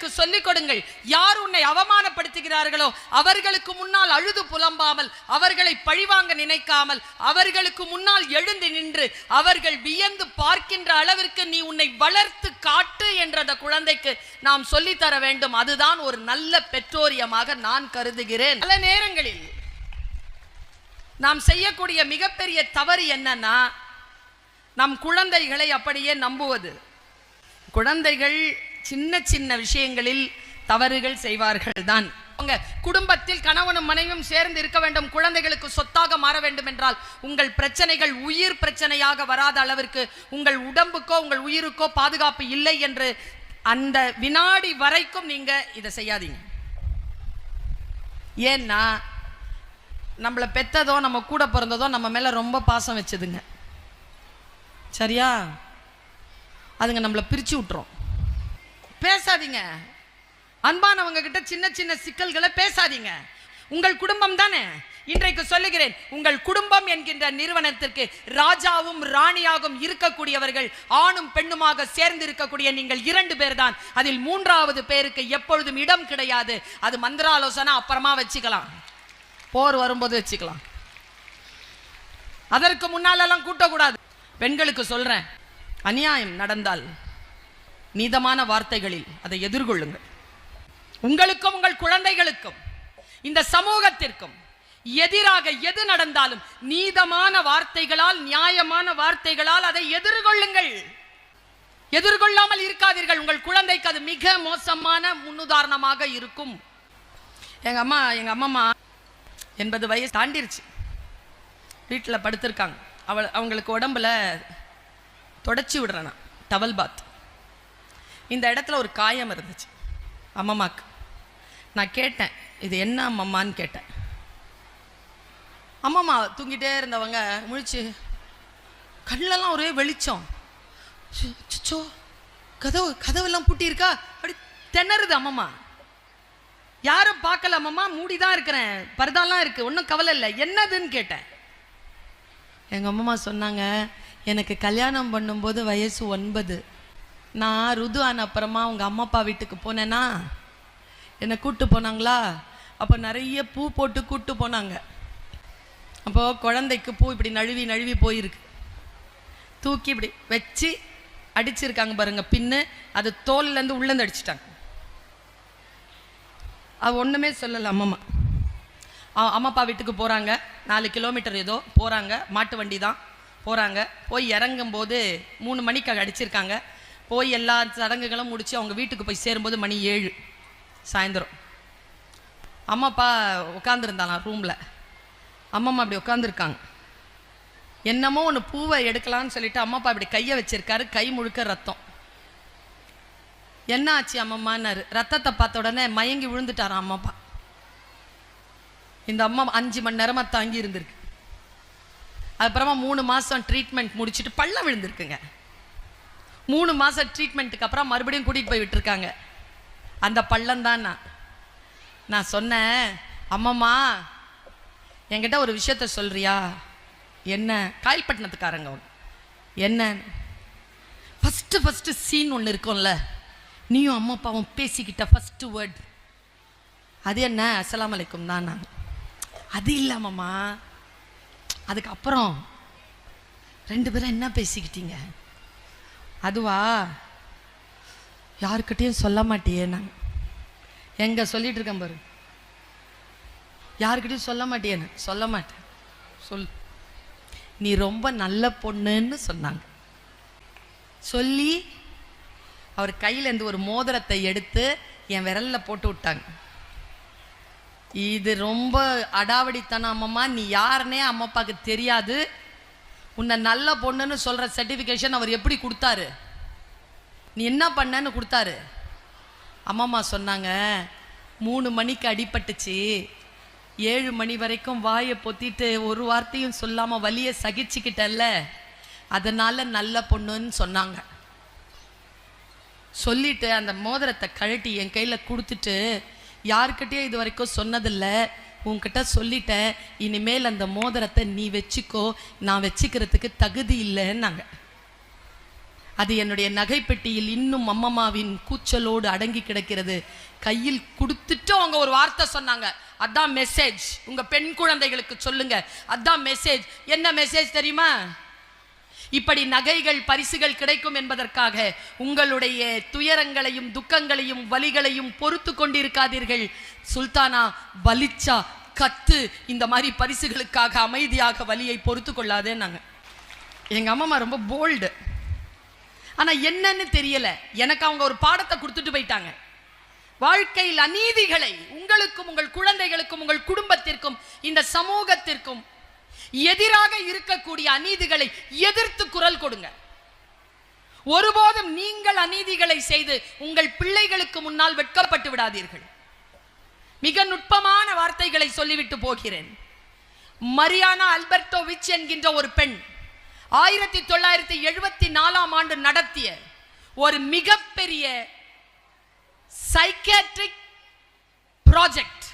பெண்களுக்கு சொல்லிக் கொடுங்கள். யார் உன்னை அவமானப்படுத்துகிறார்களோ அவர்களுக்கு முன்னால் அழுது புலம்பாமல், அவர்களை பழிவாங்க நினைக்காமல், அவர்களுக்கு முன்னால் எழுந்து நின்று அவர்கள் வியந்து பார்க்கின்ற அளவிற்கு நீ உன்னை வளர்த்து காட்டு என்ற அந்த குழந்தைக்கு நாம் சொல்லித்தர வேண்டும். அதுதான் ஒரு நல்ல பெற்றோரியமாக நான் கருதுகிறேன். பல நேரங்களில் நாம் செய்யக்கூடிய மிகப்பெரிய தவறு என்னன்னா, நம் குழந்தைகளை அப்படியே நம்புவது. குழந்தைகள் சின்ன சின்ன விஷயங்களில் தவறுகள் செய்வார்கள் தான். உங்க குடும்பத்தில் கணவனும் மனைவியும் சேர்ந்து இருக்க வேண்டும், குழந்தைகளுக்கு சொத்தாக மாற வேண்டும் என்றால் உங்கள் பிரச்சனைகள் உயிர் பிரச்சனையாக வராத அளவிற்கு உங்கள் உடம்புக்கோ உங்கள் உயிருக்கோ பாதுகாப்பு இல்லை என்று அந்த வினாடி வரைக்கும் நீங்க இதை செய்யாதீங்க. ஏன்னா நம்மளை பெத்ததோ நம்ம கூட பிறந்ததோ நம்ம மேல ரொம்ப பாசம் வச்சதுங்க, சரியா? அதுங்க நம்மளை பிரிச்சு விட்டுரும். பேசாதீங்க, அன்பானவங்க கிட்ட சின்ன சின்ன சிக்கல்களை பேசாதீங்க. உங்கள் குடும்பம் தானே. இன்றைக்கு சொல்லுகிறேன், உங்கள் குடும்பம் என்கின்ற நிறுவனத்திற்கு ராஜாவும் ராணியாகவும் இருக்கக்கூடியவர்கள் ஆணும் பெண்ணுமாக சேர்ந்து இருக்கக்கூடிய நீங்கள் 2 பேர் தான். அதில் 3வது பேருக்கு எப்பொழுதும் இடம் கிடையாது. அது மந்திராலோசனை அப்புறமா வச்சுக்கலாம், போர் வரும்போது வச்சுக்கலாம். அதற்கு முன்னாலெல்லாம் கூட்டக்கூடாது. பெண்களுக்கு சொல்றேன், அநியாயம் நடந்தால் நீதமான வார்த்தைகளில் அதை எதிர்கொள்ளுங்கள். உங்களுக்கும் உங்கள் குழந்தைகளுக்கும் இந்த சமூகத்திற்கும் எதிராக எது நடந்தாலும் நீதமான வார்த்தைகளால், நியாயமான வார்த்தைகளால் அதை எதிர்கொள்ளுங்கள். எதிர்கொள்ளாமல் இருக்காதீர்கள். உங்கள் குழந்தைக்கு அது மிக மோசமான முன்னுதாரணமாக இருக்கும். எங்க அம்மா 80 வயசு தாண்டிருச்சு, வீட்டில் படுத்திருக்காங்க. அவங்களுக்கு உடம்புல தொடச்சி விடுறேன் டவல் பாத். இந்த இடத்துல ஒரு காயம் இருந்துச்சு அம்மம்மாக்கு. நான் கேட்டேன், இது என்ன அம்மம்மான்னு கேட்டேன். அம்மம்மா தூங்கிட்டே இருந்தவங்க முழிச்சு, கண்ணெல்லாம் ஒரே வெளிச்சம், சுச்சோ கதவெல்லாம் பூட்டியிருக்கா அப்படி திணறுது அம்மம்மா. யாரும் பார்க்கல அம்மம்மா, மூடிதான் இருக்கிறேன், பரதாலாம் இருக்கு, ஒன்றும் கவலை இல்லை, என்னதுன்னு கேட்டேன். எங்கள் அம்மம்மா சொன்னாங்க, எனக்கு கல்யாணம் பண்ணும்போது வயசு 9. நான் ருது ஆன அப்புறமா உங்கள் அம்மா அப்பா வீட்டுக்கு போனேன்னா என்னை கூப்பிட்டு போனாங்களா, அப்போ நிறைய பூ போட்டு கூப்பிட்டு போனாங்க. அப்போது குழந்தைக்கு பூ இப்படி நழுவி நழுவி போயிருக்கு, தூக்கி இப்படி வச்சு அடிச்சிருக்காங்க பாருங்க பின்னு, அது தோல்லேருந்து உள்ளேருந்து அடிச்சிட்டாங்க. அது ஒன்றுமே சொல்லலை அம்மம்மா. அம்மாப்பா வீட்டுக்கு போகிறாங்க, 4 கிலோமீட்டர் ஏதோ போகிறாங்க, மாட்டு வண்டி தான் போகிறாங்க. போய் இறங்கும்போது 3 மணிக்கு அடிச்சிருக்காங்க. போய் எல்லா சடங்குகளும் முடித்து அவங்க வீட்டுக்கு போய் சேரும்போது மணி 7 சாயந்தரம். அம்மாப்பா உட்காந்துருந்தாலாம் ரூமில். அம்மம்மா அப்படி உட்காந்துருக்காங்க. என்னமோ ஒன்று பூவை எடுக்கலான்னு சொல்லிட்டு அம்மாப்பா இப்படி கையை வச்சிருக்காரு, கை முழுக்க ரத்தம். என்ன ஆச்சு அம்மம்மான்னாரு. ரத்தத்தை பார்த்த உடனே மயங்கி விழுந்துட்டாராம் அம்மாப்பா. இந்த அம்மா 5 மணி நேரமாக தாங்கி இருந்திருக்கு. அதுக்கப்புறமா 3 மாதம் ட்ரீட்மெண்ட் முடிச்சுட்டு பள்ளம் விழுந்திருக்குங்க. 3 மாதம் ட்ரீட்மெண்ட்டுக்கு அப்புறம் மறுபடியும் கூட்டிகிட்டு போய் விட்டுருக்காங்க. அந்த பள்ளம் தான் நான் சொன்னேன், அம்மம்மா என்கிட்ட ஒரு விஷயத்த சொல்றியா? என்ன? காயல்பட்டினத்துக்காரங்க என்ன? ஃபஸ்ட்டு சீன் ஒன்று இருக்கும்ல, நீயும் அம்மா அப்பாவும் பேசிக்கிட்ட ஃபஸ்ட்டு வேர்ட் அது என்ன? அஸ்ஸலாமு அலைக்கும் தான். நான் அது இல்லாமம்மா, அதுக்கப்புறம் 2 பேரும் என்ன பேசிக்கிட்டீங்க? அதுவா, யாருக்கிட்டையும் சொல்ல மாட்டியே. நான் எங்க சொல்லிட்டு இருக்கேன் பாரு, யாருக்கிட்டையும் சொல்ல மாட்டேன்னு. சொல்ல மாட்டேன், சொல், நீ ரொம்ப நல்ல பொண்ணுன்னு சொன்னாங்க. சொல்லி அவர் கையிலேருந்து ஒரு மோதிரத்தை எடுத்து என் விரலில் போட்டு விட்டாங்க. இது ரொம்ப அடாவடித்தனம் அம்மம்மா, நீ யாருன்னே அம்மா அப்பாவுக்கு தெரியாது, உன்னை நல்ல பொண்ணுன்னு சொல்கிற சர்டிஃபிகேஷன் அவர் எப்படி கொடுத்தாரு, நீ என்ன பண்ணன்னு கொடுத்தாரு. அம்மம்மா சொன்னாங்க, 3 மணிக்கு அடிபட்டுச்சு, 7 மணி வரைக்கும் வாயை பொத்திட்டு ஒரு வார்த்தையும் சொல்லாமல் வலியை சகிச்சுக்கிட்டல்ல, அதனால நல்ல பொண்ணுன்னு சொன்னாங்க. சொல்லிட்டு அந்த மோதிரத்தை கழட்டி என் கையில் கொடுத்துட்டு, யாருக்கிட்டே இது வரைக்கும் சொன்னதில்லை, உன்கிட்ட சொல்லிட்டேன், இனிமேல் அந்த மோதிரத்தை நீ வச்சுக்கோ, நான் வச்சுக்கிறதுக்கு தகுதி இல்லைன்னாங்க. அது என்னுடைய நகைப்பெட்டியில் இன்னும் அம்மம்மாவின் கூச்சலோடு அடங்கி கிடக்கிறது. கையில் கொடுத்துட்டு அவங்க ஒரு வார்த்தை சொன்னாங்க, அதான் மெசேஜ், உங்க பெண் குழந்தைகளுக்கு சொல்லுங்க, அதான் மெசேஜ். என்ன மெசேஜ் தெரியுமா? இப்படி நகைகள் பரிசுகள் கிடைக்கும் என்பதற்காக உங்களுடைய துயரங்களையும் துக்கங்களையும் வலிகளையும் பொறுத்து கொண்டிருக்காதீர்கள். சுல்தானா வலிச்சா கத்து, இந்த மாதிரி பரிசுகளுக்காக அமைதியாக வலியை பொறுத்து கொள்ளாதேன்னாங்க. எங்க அம்மா ரொம்ப போல்டு. ஆனா என்னன்னு தெரியல, எனக்கு அவங்க ஒரு பாடத்தை கொடுத்துட்டு போயிட்டாங்க. வாழ்க்கையில் அநீதிகளை உங்களுக்கும் உங்கள் குழந்தைகளுக்கும் உங்கள் குடும்பத்திற்கும் இந்த சமூகத்திற்கும் எதிராக இருக்கக்கூடிய அநீதிகளை எதிர்த்து குரல் கொடுங்க. ஒருபோதும் நீங்கள் அநீதிகளை செய்து உங்கள் பிள்ளைகளுக்கு முன்னால் வெட்கப்பட்டு விடாதீர்கள். மிக நுட்பமான வார்த்தைகளை சொல்லிவிட்டு போகிறேன். மரியானா அல்பர்டோவிச் என்கின்ற ஒரு பெண் 1974ஆம் ஆண்டு நடத்திய ஒரு மிகப்பெரிய சைக்கியாட்ரிக் ப்ராஜெக்ட்.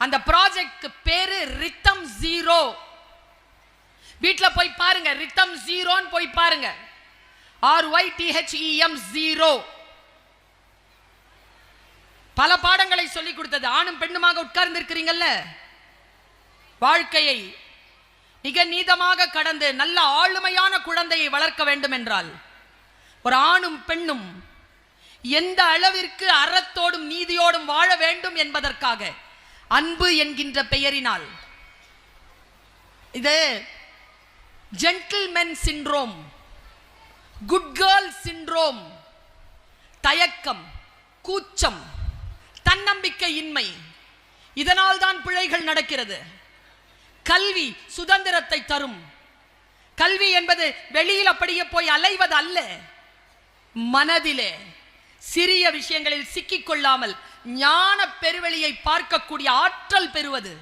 அந்த ப்ராஜெக்ட்க்கு பேரு ரித்தம் ஜீரோ. வீட்டில் போய் பாருங்க, ரித்தம் ஜீரோன்னு போய் பாருங்க. RYTHEM zero. பல பாடங்களை சொல்லிக் கொடுத்தது. ஆணும் பெண்ணுமாக உட்கார்ந்து இருக்கிறீங்கல்ல, வாழ்க்கையை மிக நீதமாக கடந்து நல்ல ஆளுமையான குழந்தையை வளர்க்க வேண்டும் என்றால் ஒரு ஆணும் பெண்ணும் எந்த அளவிற்கு அறத்தோடும் நீதியோடும் வாழ வேண்டும் என்பதற்காக அன்பு என்கின்ற பெயரினால் இது gentlemen syndrome, good girl syndrome, தயக்கம், கூச்சம், தன்னம்பிக்கை இன்மை, இதனால் தான் பிழைகள் நடக்கிறது. கல்வி சுதந்திரத்தை தரும். கல்வி என்பது வெளியில் அப்படியே போய் அலைவது அல்ல, மனதிலே சிறிய விஷயங்களில் சிக்கிக் கொள்ளாமல் ஞான பெருவெளியை பார்க்கக்கூடிய ஆற்றல் பெறுவது.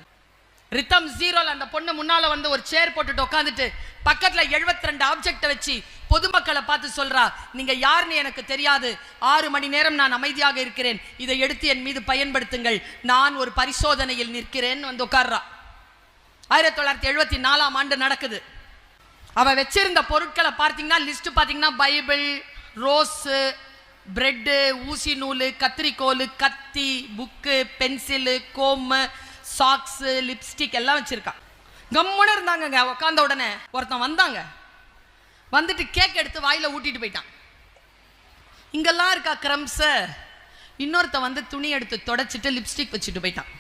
ரித்தம் ஜீரோல அந்த பொண்ணு முன்னால வந்து ஒரு சேர் போட்டுட்டு உட்காந்துட்டு பக்கத்துல 72 ஆப்ஜெக்ட வச்சு பொதுமக்களை பார்த்து சொல்றா, நீங்க யாருன்னு எனக்கு தெரியாது, 6 மணி நேரம் நான் அமைதியாக இருக்கிறேன், இதை எடுத்து என் மீது பயன்படுத்துங்கள், நான் ஒரு பரிசோதனையில் நிற்கிறேன் வந்து உட்கார்றா. 1974ஆம் ஆண்டு நடக்குது. அவ வச்சிருந்த பொருட்களை பார்த்தீங்கன்னா லிஸ்ட் பார்த்தீங்கன்னா பைபிள், ரோஸ், பிரெட், ஊசி நூல், கத்திரிக்கோல், கத்தி, book, pencil, comb, socks, lipstick எல்லாம் வச்சிருக்கா. கம்முன்னு இருந்தாங்க. உட்கார்ந்த உடனே ஒருத்தன் வந்தாங்க. வந்துட்டு கேக் எடுத்து வாயில ஊட்டிட்டு போயிட்டான். இங்கெல்லாம் இருக்கா கிரம்ஸ். இன்னொருத்தன் வந்து துணி எடுத்து தொடச்சிட்டு லிப்ஸ்டிக் வச்சுட்டு போயிட்டான்.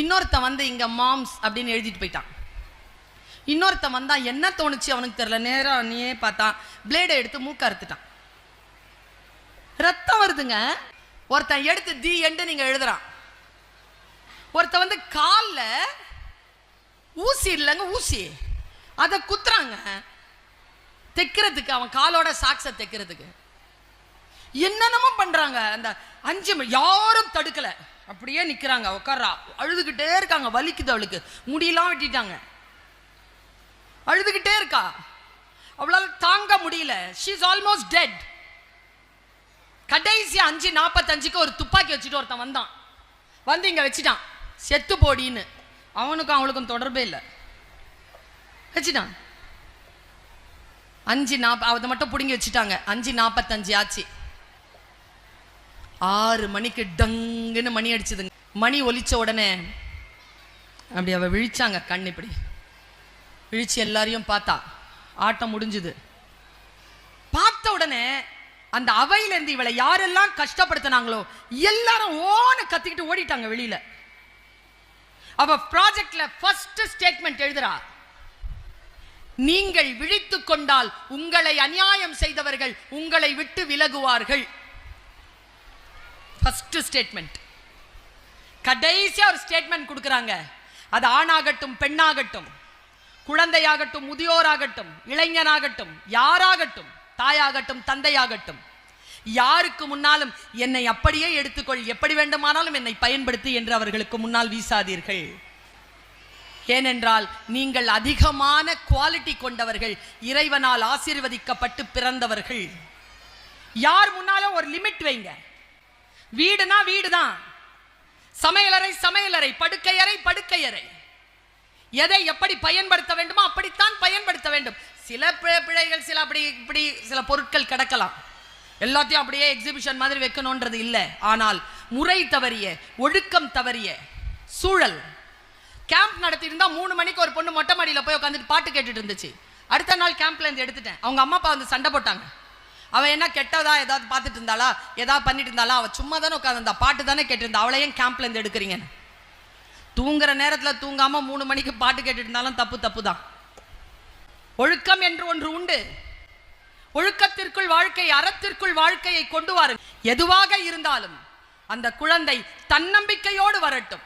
இன்னொருத்தன் வந்து இங்க மாம்ஸ் அப்படின்னு எழுதிட்டு போயிட்டான். இன்னொருத்தன் வந்தா என்ன தோணுச்சு அவனுக்கு தெரியல, நேரா நீயே பார்த்தான், பிளேடை எடுத்து மூக்க அறுத்துட்டான். ரத்தம் வருதுங்க. ஒருத்தன் எடுத்து தி எண்டு நீங்க எழுதுறான். ஒருத்தன் வந்து கால்ல ஊசி இல்லைங்க, ஊசி அதை குத்துறாங்க தைக்கிறதுக்கு, அவன் காலோட சாக்ஸை தைக்கிறதுக்கு. என்னென்னமோ பண்றாங்க. அந்த 5 யாரும் தடுக்கல, அப்படியே நிக்கிறாங்க, உட்கார்றா, அழுதுகிட்டே இருக்காங்க. வலிக்குது அவளுக்கு, முடியெல்லாம் வெட்டிட்டாங்க, அழுதுகிட்டே இருக்கா, அவளால தாங்க முடியல. she is almost dead. கடைசி 5:45க்கு ஒரு துப்பாக்கி வச்சுட்டு ஒருத்தன் வந்தான். வந்து இங்க வச்சுட்டான், செத்து போடின்னு. அவனுக்கும் அவளுக்கும் தொடர்பே இல்லை, வச்சுட்டான். 5:40 அதை மட்டும் பிடுங்கி வச்சுட்டாங்க. 5:45 ஆச்சு. 6 மணிக்கு டங்குன்னு மணி அடிச்சுதுங்க. மணி ஒலிச்ச உடனே அப்படி அவ விழிச்சாங்க. கண் இப்படி விழிச்சு எல்லாரையும் பார்த்தா. ஆட்டம் முடிஞ்சுது. பார்த்த உடனே அந்த அவையிலிருந்து இவளை யாரெல்லாம் கஷ்டப்படுத்தினாங்களோ எல்லாரும் ஓன கத்திக்கிட்டு ஓடிட்டாங்க வெளியில. அவ ப்ராஜெக்ட்ல ஃபர்ஸ்ட் ஸ்டேட்மெண்ட் எழுதுறா, நீங்கள் விழித்துக் கொண்டால் உங்களை அநியாயம் செய்தவர்கள் உங்களை விட்டு விலகுவார்கள். First statement. கடைசியா ஒரு ஸ்டேட்மெண்ட் கொடுக்குறாங்க. அது ஆணாகட்டும் பெண்ணாகட்டும், குழந்தையாகட்டும் முதியோராகட்டும் இளைஞனாகட்டும் யாராகட்டும், தாயாகட்டும் தந்தையாகட்டும், யாருக்கு முன்னாலும் என்னை அப்படியே எடுத்துக்கொள், எப்படி வேண்டுமானாலும் என்னை பயன்படுத்தி என்று அவர்களுக்கு முன்னால் வீசாதீர்கள். ஏனென்றால் நீங்கள் அதிகமான குவாலிட்டி கொண்டவர்கள், இறைவனால் ஆசீர்வதிக்கப்பட்டு பிறந்தவர்கள். யார் முன்னாலும் ஒரு லிமிட் வைங்க. வீடுனா வீடுதான், சமையலறை சமையலறை, படுக்கையறை படுக்கையறை. எதை எப்படி பயன்படுத்த வேண்டுமோ அப்படித்தான் பயன்படுத்த வேண்டும். சில பிழைகள், சில அப்படி இப்படி சில பொருட்கள் கிடக்கலாம், எல்லாத்தையும் அப்படியே எக்ஸிபிஷன் மாதிரி வைக்கணும்ன்றது இல்லை. ஆனால் முறை தவறிய, ஒழுக்கம் தவறிய சூழல். கேம்ப் நடத்திருந்தா 3 மணிக்கு ஒரு பொண்ணு மொட்டை மாடியில் போய் உட்காந்துட்டு பாட்டு கேட்டுட்டு இருந்துச்சு. அடுத்த நாள் கேம்ப்ல இருந்து எடுத்துட்டேன். அவங்க அம்மா அப்பா வந்து சண்டை போட்டாங்க. அவன் என்ன கெட்டதா ஏதாவது பார்த்துட்டு இருந்தாளா, ஏதாவது பண்ணிட்டு இருந்தாளா? அவள் சும்மா தானே உட்காந்துருந்தா, பாட்டு தானே கேட்டிருந்தா, அவளையும் கேம்ப்ல இருந்து எடுக்கிறீங்க? தூங்குற நேரத்தில் தூங்காம 3 மணிக்கு பாட்டு கேட்டுட்டு இருந்தாலும் தப்பு தான். ஒழுக்கம் என்று ஒன்று உண்டு. ஒழுக்கத்திற்குள் வாழ்க்கை, அறத்திற்குள் வாழ்க்கையை கொண்டு வாருங்கள். எதுவாக இருந்தாலும் அந்த குழந்தை தன்னம்பிக்கையோடு வரட்டும்.